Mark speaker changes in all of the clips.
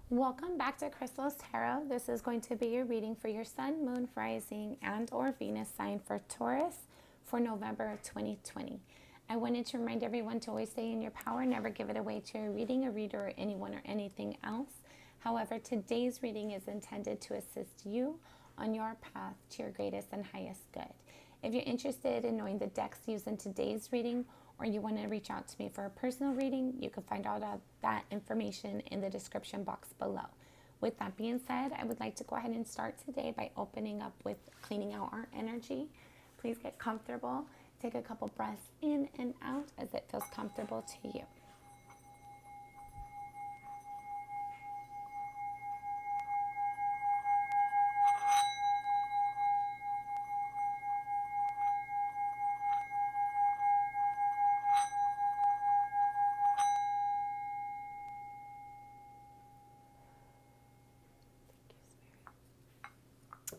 Speaker 1: Welcome back to Crystal's Tarot. This is going to be your reading for your Sun, Moon, Rising, and or Venus sign for Taurus for November of 2020. I wanted to remind everyone to always stay in your power, never give it away to a reading, a reader, or anyone or anything else. However, today's reading is intended to assist you on your path to your greatest and highest good. If you're interested in knowing the decks used in today's reading, or you want to reach out to me for a personal reading, you can find all that information in the description box below. With that being said, I would like to go ahead and start today by opening up with cleaning out our energy. Please get comfortable. Take a couple breaths in and out as it feels comfortable to you.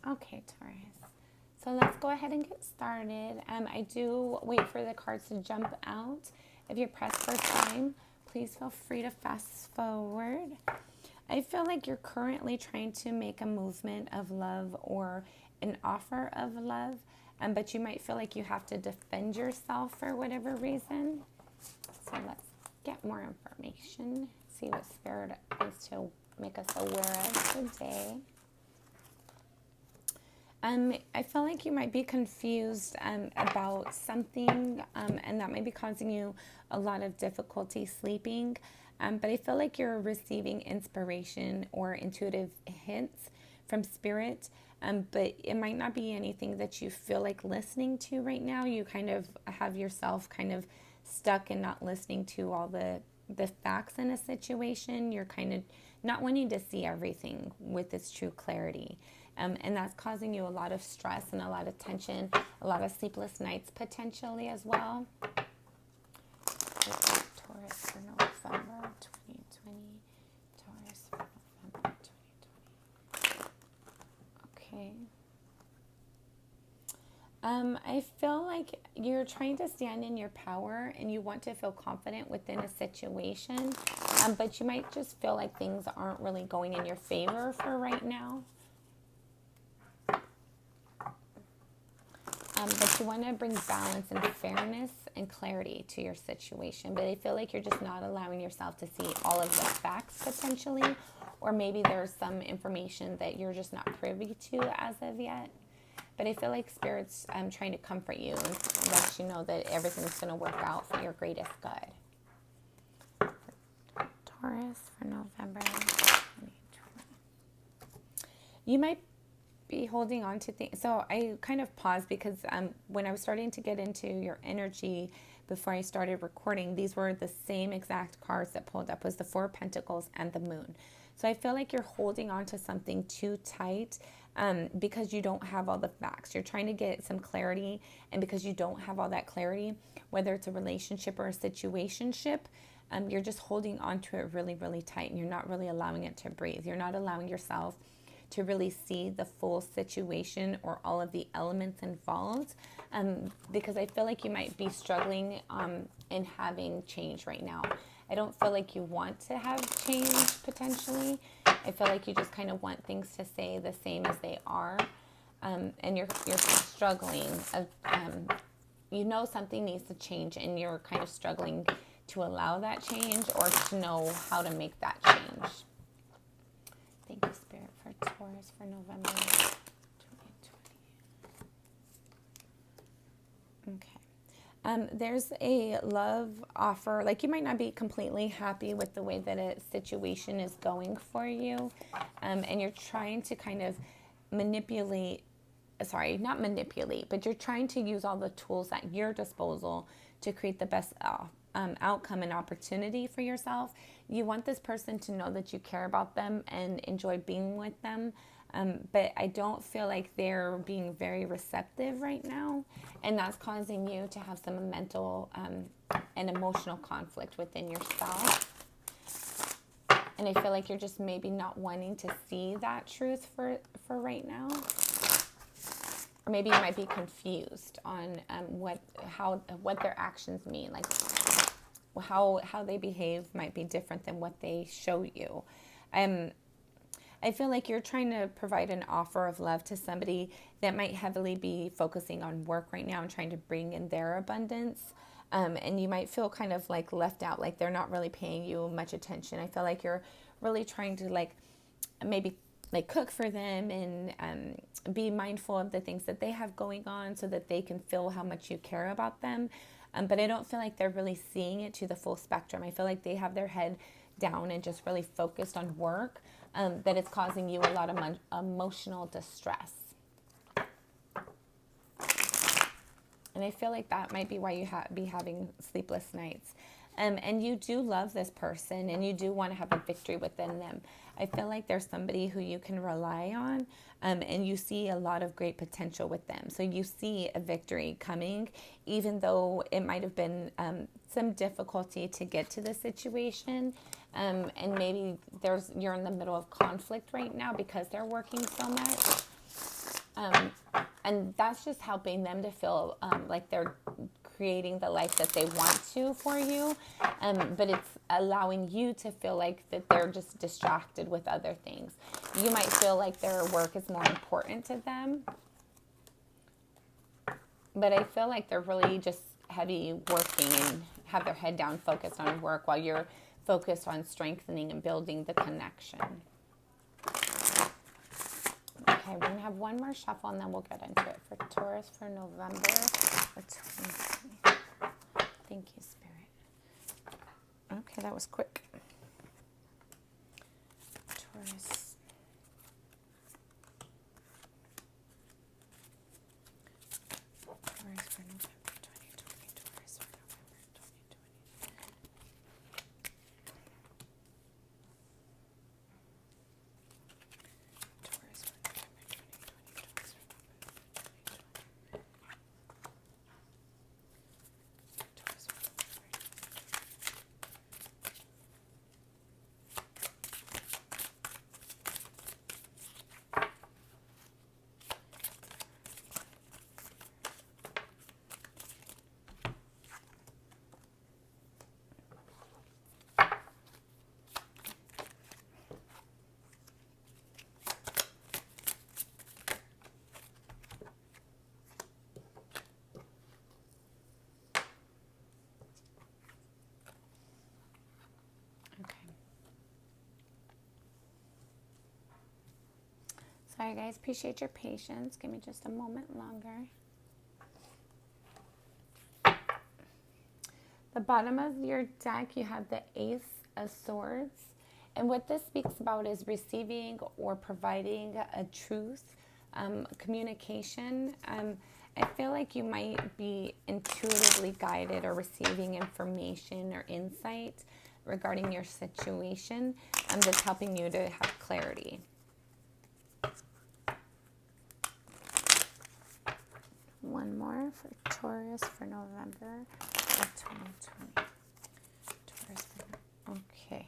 Speaker 1: Okay, Taurus. So let's go ahead and get started. I do wait for the cards to jump out. If you're pressed for time, please feel free to fast forward. I feel like you're currently trying to make a movement of love or an offer of love, but you might feel like you have to defend yourself for whatever reason. So let's get more information, see what Spirit wants to make us aware of today. I feel like you might be confused about something, and that might be causing you a lot of difficulty sleeping. But I feel like you're receiving inspiration or intuitive hints from Spirit, but it might not be anything that you feel like listening to right now. You kind of have yourself kind of stuck and not listening to all the facts in a situation. You're kind of not wanting to see everything with its true clarity. And that's causing you a lot of stress and a lot of tension, a lot of sleepless nights potentially as well. Taurus for November 2020. Taurus for November 2020. Okay. I feel like you're trying to stand in your power and you want to feel confident within a situation, but you might just feel like things aren't really going in your favor for right now. But you want to bring balance and fairness and clarity to your situation. But I feel like you're just not allowing yourself to see all of the facts potentially, or maybe there's some information that you're just not privy to as of yet. But I feel like Spirit's trying to comfort you and let you know that everything's going to work out for your greatest good. Taurus for November 2020. You might be holding on to things. So I kind of paused because when I was starting to get into your energy before I started recording, these were the same exact cards that pulled up, was the Four of Pentacles and the Moon. So I feel like you're holding on to something too tight because you don't have all the facts. You're trying to get some clarity, and because you don't have all that clarity, whether it's a relationship or a situationship, you're just holding on to it really, really tight, and you're not really allowing it to breathe. You're not allowing yourself to really see the full situation or all of the elements involved, because I feel like you might be struggling in having change right now. I don't feel like you want to have change potentially. I feel like you just kind of want things to stay the same as they are, and you're struggling. You know something needs to change, and you're kind of struggling to allow that change or to know how to make that change. Thank you, Spirit, for Taurus for November 2020. Okay. There's a love offer. Like, you might not be completely happy with the way that a situation is going for you. And you're trying to kind of not manipulate, but you're trying to use all the tools at your disposal to create the best outcome and opportunity for yourself. You want this person to know that you care about them and enjoy being with them, but I don't feel like they're being very receptive right now, and that's causing you to have some mental and emotional conflict within yourself. And I feel like you're just maybe not wanting to see that truth for right now. Or maybe you might be confused on what their actions mean. Like, how they behave might be different than what they show you. I feel like you're trying to provide an offer of love to somebody that might heavily be focusing on work right now and trying to bring in their abundance. And you might feel kind of like left out, like they're not really paying you much attention. I feel like you're really trying to like maybe like cook for them and be mindful of the things that they have going on so that they can feel how much you care about them. But I don't feel like they're really seeing it to the full spectrum. I feel like they have their head down and just really focused on work, that it's causing you a lot of emotional distress. And I feel like that might be why you be having sleepless nights. And you do love this person and you do want to have a victory within them. I feel like there's somebody who you can rely on, and you see a lot of great potential with them. So you see a victory coming, even though it might have been some difficulty to get to the situation. And maybe you're in the middle of conflict right now because they're working so much. And that's just helping them to feel like they're creating the life that they want to for you. But it's allowing you to feel like that they're just distracted with other things. You might feel like their work is more important to them. But I feel like they're really just heavy working and have their head down focused on work while you're focused on strengthening and building the connection. Okay, we're going to have one more shuffle and then we'll get into it for Taurus for November 2020. Thank you, Spirit. Okay, that was quick. Taurus. Taurus for November 2020. Taurus for November 2020. Taurus for November 2020. Taurus for Sorry guys, appreciate your patience. Give me just a moment longer. The bottom of your deck, you have the Ace of Swords. And what this speaks about is receiving or providing a truth, communication. I feel like you might be intuitively guided or receiving information or insight regarding your situation, that's helping you to have clarity. One more for Taurus for November of 2020. Taurus for, okay.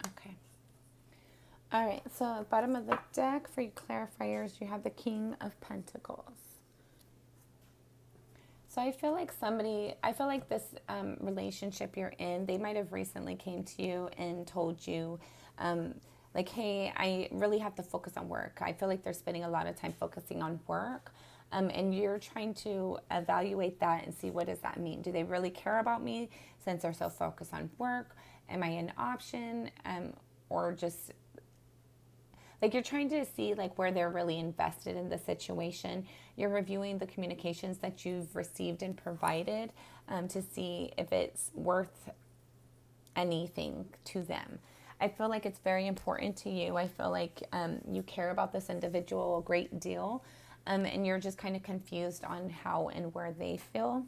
Speaker 1: Okay. All right, so at the bottom of the deck for you clarifiers, you have the King of Pentacles. So I feel like this relationship you're in, they might have recently came to you and told you, like, hey, I really have to focus on work. I feel like they're spending a lot of time focusing on work. And you're trying to evaluate that and see, what does that mean? Do they really care about me since they're so focused on work? Am I an option? Or just... like, you're trying to see like where they're really invested in the situation. You're reviewing the communications that you've received and provided, to see if it's worth anything to them. I feel like it's very important to you. I feel like you care about this individual a great deal, and you're just kind of confused on how and where they feel.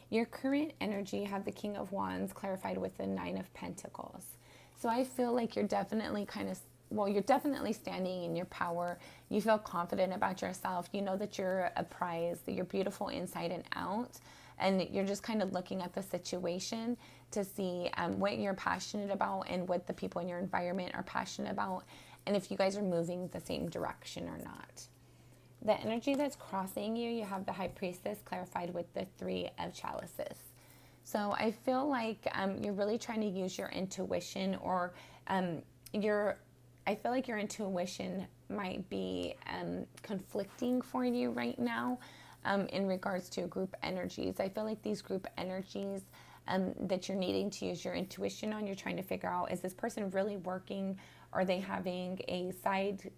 Speaker 1: Your current energy, you have the King of Wands clarified with the Nine of Pentacles. So I feel like you're definitely you're definitely standing in your power. You feel confident about yourself. You know that you're a prize, that you're beautiful inside and out. And you're just kind of looking at the situation to see what you're passionate about and what the people in your environment are passionate about. And if you guys are moving the same direction or not. The energy that's crossing you, you have the High Priestess clarified with the Three of Chalices. So I feel like you're really trying to use your intuition, or I feel like your intuition might be conflicting for you right now in regards to group energies. I feel like these group energies that you're needing to use your intuition on, you're trying to figure out, is this person really working? Are they having a side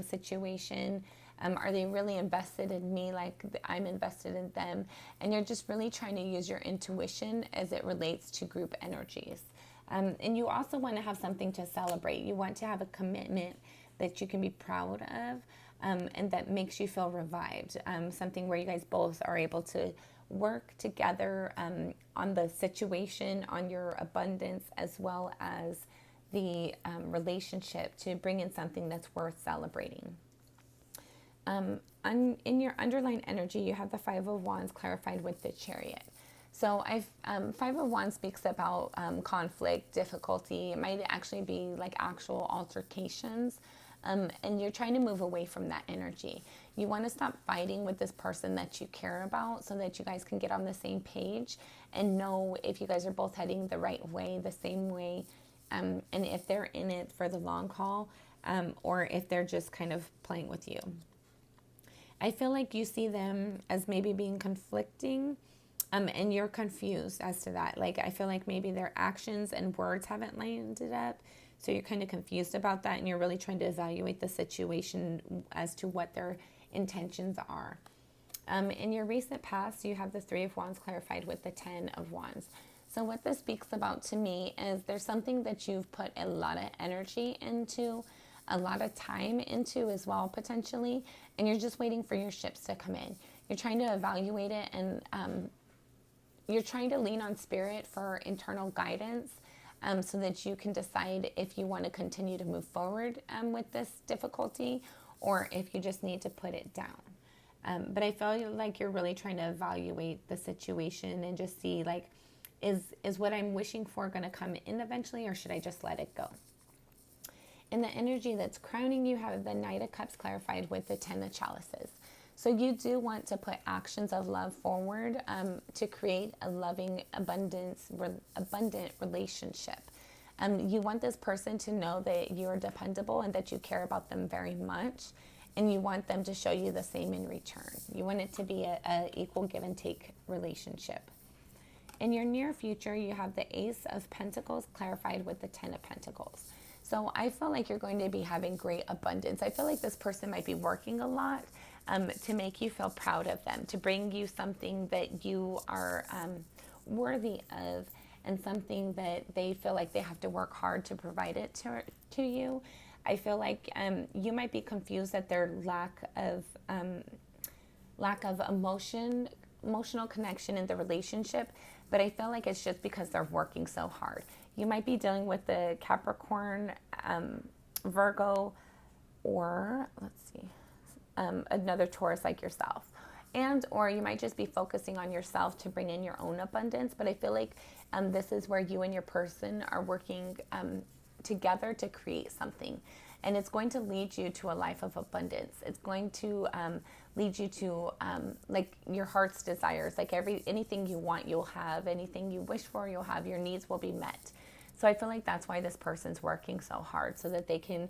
Speaker 1: situation? Are they really invested in me like I'm invested in them? And you're just really trying to use your intuition as it relates to group energies. And you also want to have something to celebrate. You want to have a commitment that you can be proud of, and that makes you feel revived. Something where you guys both are able to work together on the situation, on your abundance, as well as the relationship, to bring in something that's worth celebrating. In your underlying energy, you have the Five of Wands clarified with the Chariot. So Five of Wands speaks about conflict, difficulty. It might actually be like actual altercations. And you're trying to move away from that energy. You want to stop fighting with this person that you care about, so that you guys can get on the same page and know if you guys are both heading the right way, the same way, and if they're in it for the long haul, or if they're just kind of playing with you. I feel like you see them as maybe being conflicting, and you're confused as to that. Like, I feel like maybe their actions and words haven't landed up, so you're kind of confused about that, and you're really trying to evaluate the situation as to what their intentions are. In your recent past, you have the Three of Wands clarified with the Ten of Wands. So what this speaks about to me is there's something that you've put a lot of energy into, a lot of time into as well, potentially, and you're just waiting for your ships to come in. You're trying to evaluate it, and you're trying to lean on spirit for internal guidance, so that you can decide if you want to continue to move forward with this difficulty, or if you just need to put it down. But I feel like you're really trying to evaluate the situation and just see, like, is what I'm wishing for going to come in eventually, or should I just let it go? In the energy that's crowning you, have the Knight of Cups clarified with the Ten of Chalices. So you do want to put actions of love forward to create a loving, abundant relationship. You want this person to know that you're dependable and that you care about them very much, and you want them to show you the same in return. You want it to be an equal give and take relationship. In your near future, you have the Ace of Pentacles clarified with the Ten of Pentacles. So I feel like you're going to be having great abundance. I feel like this person might be working a lot to make you feel proud of them, to bring you something that you are worthy of, and something that they feel like they have to work hard to provide it to you. I feel like you might be confused at their lack of emotional connection in the relationship, but I feel like it's just because they're working so hard. You might be dealing with the Capricorn, Virgo, or let's see, another Taurus like yourself. And or you might just be focusing on yourself to bring in your own abundance. But I feel like this is where you and your person are working together to create something. And it's going to lead you to a life of abundance. It's going to lead you to like your heart's desires. Like anything you want, you'll have. Anything you wish for, you'll have. Your needs will be met. So I feel like that's why this person's working so hard, so that they can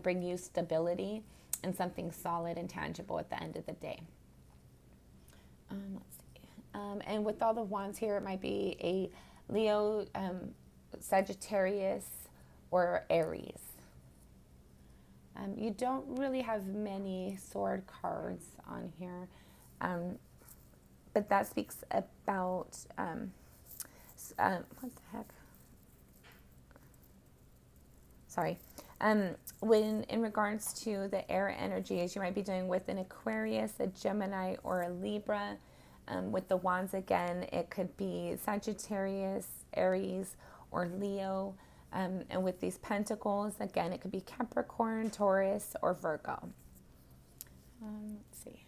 Speaker 1: bring you stability and something solid and tangible at the end of the day. Let's see. And with all the wands here, it might be a Leo, Sagittarius, or Aries. You don't really have many sword cards on here, but that speaks about, what the heck? Sorry. When in regards to the air energies, you might be dealing with an Aquarius, a Gemini, or a Libra. With the wands again, it could be Sagittarius, Aries, or Leo. And with these pentacles, again, it could be Capricorn, Taurus, or Virgo. Let's see.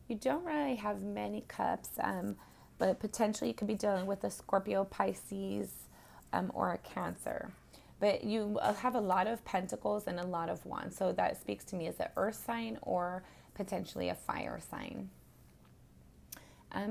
Speaker 1: You don't really have many cups, but potentially you could be dealing with a Scorpio, Pisces, or a Cancer. But you have a lot of pentacles and a lot of wands. So that speaks to me as an earth sign or potentially a fire sign.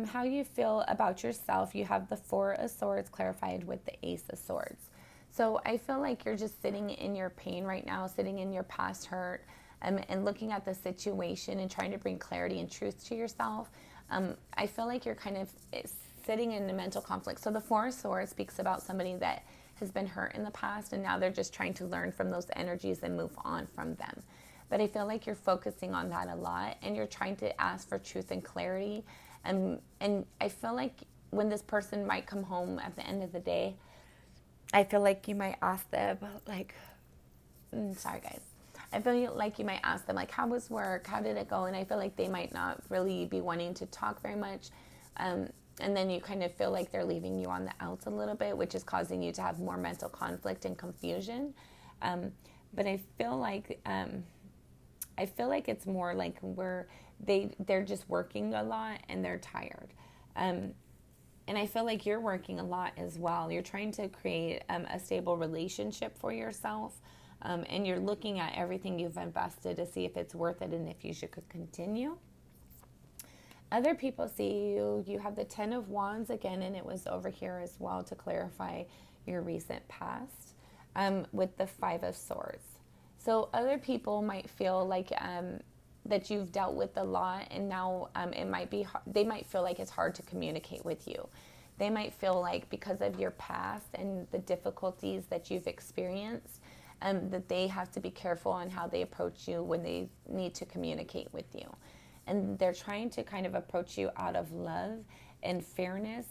Speaker 1: How you feel about yourself, you have the Four of Swords clarified with the Ace of Swords. So I feel like you're just sitting in your pain right now, sitting in your past hurt, and looking at the situation and trying to bring clarity and truth to yourself. I feel like you're kind of sitting in a mental conflict. So the Four of Swords speaks about somebody that has been hurt in the past, and now they're just trying to learn from those energies and move on from them. But I feel like you're focusing on that a lot, and you're trying to ask for truth and clarity. And I feel like when this person might come home at the end of the day, I feel like you might ask them, like, sorry guys. I feel like you might ask them, like, how was work? How did it go? And I feel like they might not really be wanting to talk very much. And then you kind of feel like they're leaving you on the outs a little bit, which is causing you to have more mental conflict and confusion. But I feel like it's more like they're just working a lot and they're tired. And I feel like you're working a lot as well. You're trying to create a stable relationship for yourself. And you're looking at everything you've invested to see if it's worth it and if you should continue. Other people see you have the Ten of Wands again, and it was over here as well to clarify your recent past, with the Five of Swords. So other people might feel like that you've dealt with a lot, and now they might feel like it's hard to communicate with you. They might feel like because of your past and the difficulties that you've experienced, that they have to be careful on how they approach you when they need to communicate with you. And they're trying to kind of approach you out of love and fairness.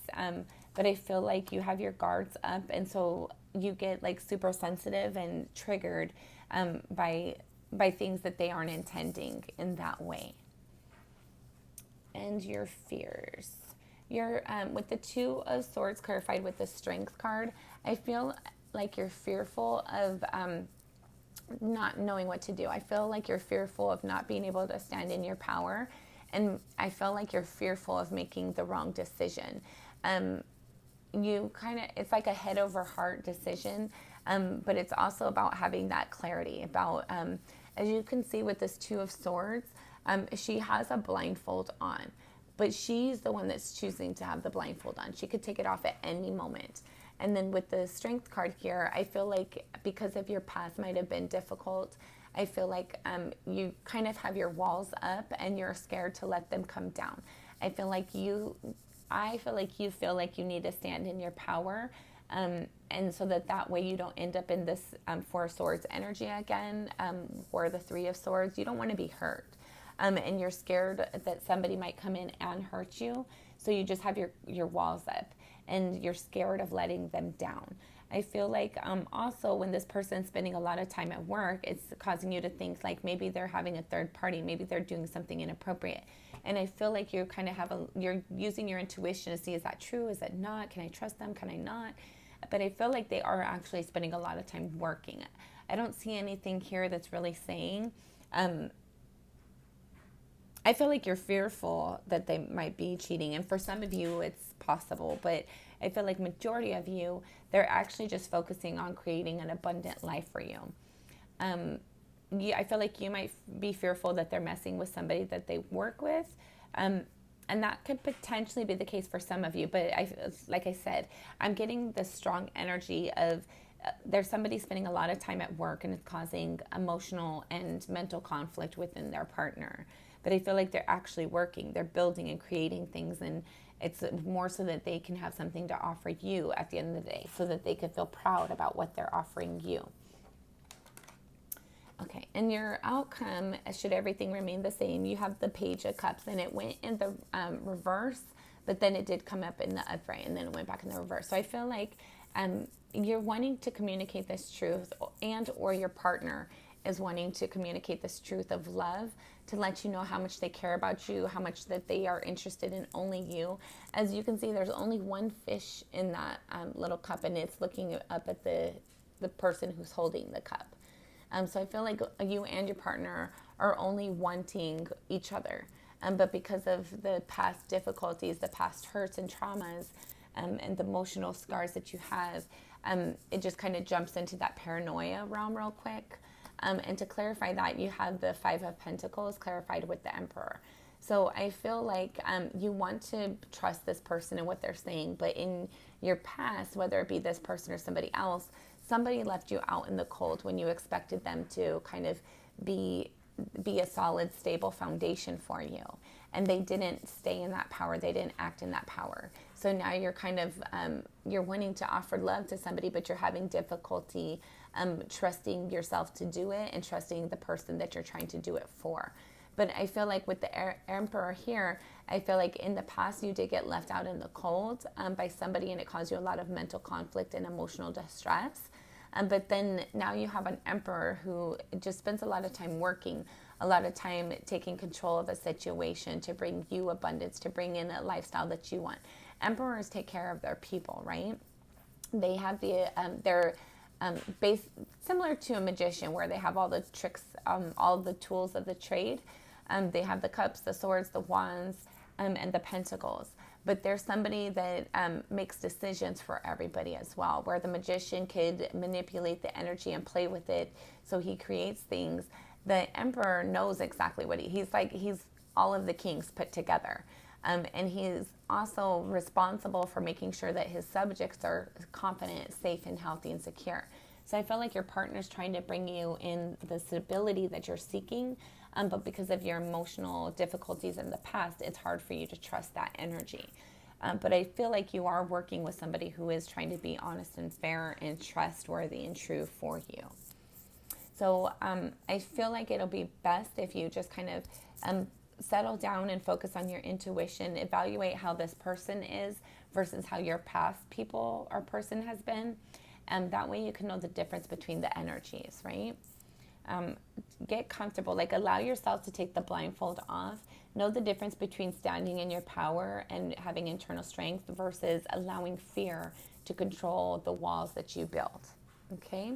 Speaker 1: But I feel like you have your guards up, and so you get like super sensitive and triggered by things that they aren't intending in that way. And your fears. You're with the Two of Swords clarified with the Strength card. I feel like you're fearful of not knowing what to do. I feel like you're fearful of not being able to stand in your power. And I feel like you're fearful of making the wrong decision. It's like a head over heart decision. But it's also about having that clarity about, as you can see with this Two of Swords, she has a blindfold on, but she's the one that's choosing to have the blindfold on. She could take it off at any moment. And then with the Strength card here, I feel like because of your past might have been difficult, I feel like you kind of have your walls up and you're scared to let them come down. I feel like you feel like you need to stand in your power, and so that way you don't end up in this Four of Swords energy again, or the Three of Swords. You don't want to be hurt, and you're scared that somebody might come in and hurt you, so you just have your walls up. And you're scared of letting them down. I feel like also when this person's spending a lot of time at work, it's causing you to think like maybe they're having a third party, maybe they're doing something inappropriate. And I feel like you kind of you're using your intuition to see, is that true? Is that not? Can I trust them? Can I not? But I feel like they are actually spending a lot of time working. I don't see anything here that's really saying, I feel like you're fearful that they might be cheating. And for some of you, it's possible. But I feel like majority of you, they're actually just focusing on creating an abundant life for you. I feel like you might be fearful that they're messing with somebody that they work with. And that could potentially be the case for some of you. But like I said, I'm getting the strong energy of there's somebody spending a lot of time at work and it's causing emotional and mental conflict within their partner. But I feel like they're actually working, they're building and creating things, and it's more so that they can have something to offer you at the end of the day, so that they can feel proud about what they're offering you. Okay, and your outcome, should everything remain the same, you have the Page of Cups, and it went in the reverse, but then it did come up in the upright, and then it went back in the reverse. So I feel like you're wanting to communicate this truth, and or your partner is wanting to communicate this truth of love, to let you know how much they care about you, how much that they are interested in only you. As you can see, there's only one fish in that little cup, and it's looking up at the person who's holding the cup. So I feel like you and your partner are only wanting each other. But because of the past difficulties, the past hurts and traumas, and the emotional scars that you have, it just kind of jumps into that paranoia realm real quick. And to clarify that, you have the Five of Pentacles clarified with the Emperor. So I feel like you want to trust this person and what they're saying, but in your past, whether it be this person or somebody else, somebody left you out in the cold when you expected them to kind of be a solid, stable foundation for you. And they didn't stay in that power. They didn't act in that power. So now you're kind of, you're wanting to offer love to somebody, but you're having difficulty trusting yourself to do it and trusting the person that you're trying to do it for. But I feel like with the Emperor here, I feel like in the past you did get left out in the cold by somebody, and it caused you a lot of mental conflict and emotional distress. But then now you have an Emperor who just spends a lot of time working, a lot of time taking control of a situation to bring you abundance, to bring in a lifestyle that you want. Emperors take care of their people, right? They have they're similar to a magician, where they have all the tricks, all the tools of the trade. They have the cups, the swords, the wands, and the pentacles. But there's somebody that makes decisions for everybody as well, where the magician could manipulate the energy and play with it, so he creates things. The Emperor knows exactly what he's all of the kings put together. And he's also responsible for making sure that his subjects are confident, safe, and healthy and secure. So I feel like your partner's trying to bring you in the stability that you're seeking, but because of your emotional difficulties in the past, it's hard for you to trust that energy. But I feel like you are working with somebody who is trying to be honest and fair and trustworthy and true for you. So I feel like it'll be best if you just kind of settle down and focus on your intuition, evaluate how this person is versus how your past people or person has been. And that way you can know the difference between the energies, right? Get comfortable, like allow yourself to take the blindfold off. Know the difference between standing in your power and having internal strength versus allowing fear to control the walls that you build, okay?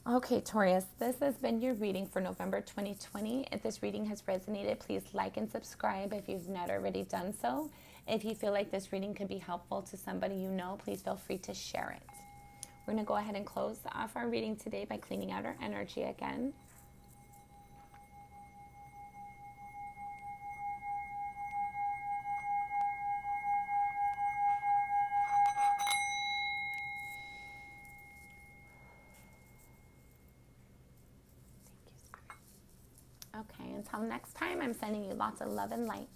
Speaker 1: Okay, Taurus, this has been your reading for November 2020. If this reading has resonated, please like and subscribe if you've not already done so. If you feel like this reading could be helpful to somebody you know, please feel free to share it. We're going to go ahead and close off our reading today by cleaning out our energy again. Okay, until next time, I'm sending you lots of love and light.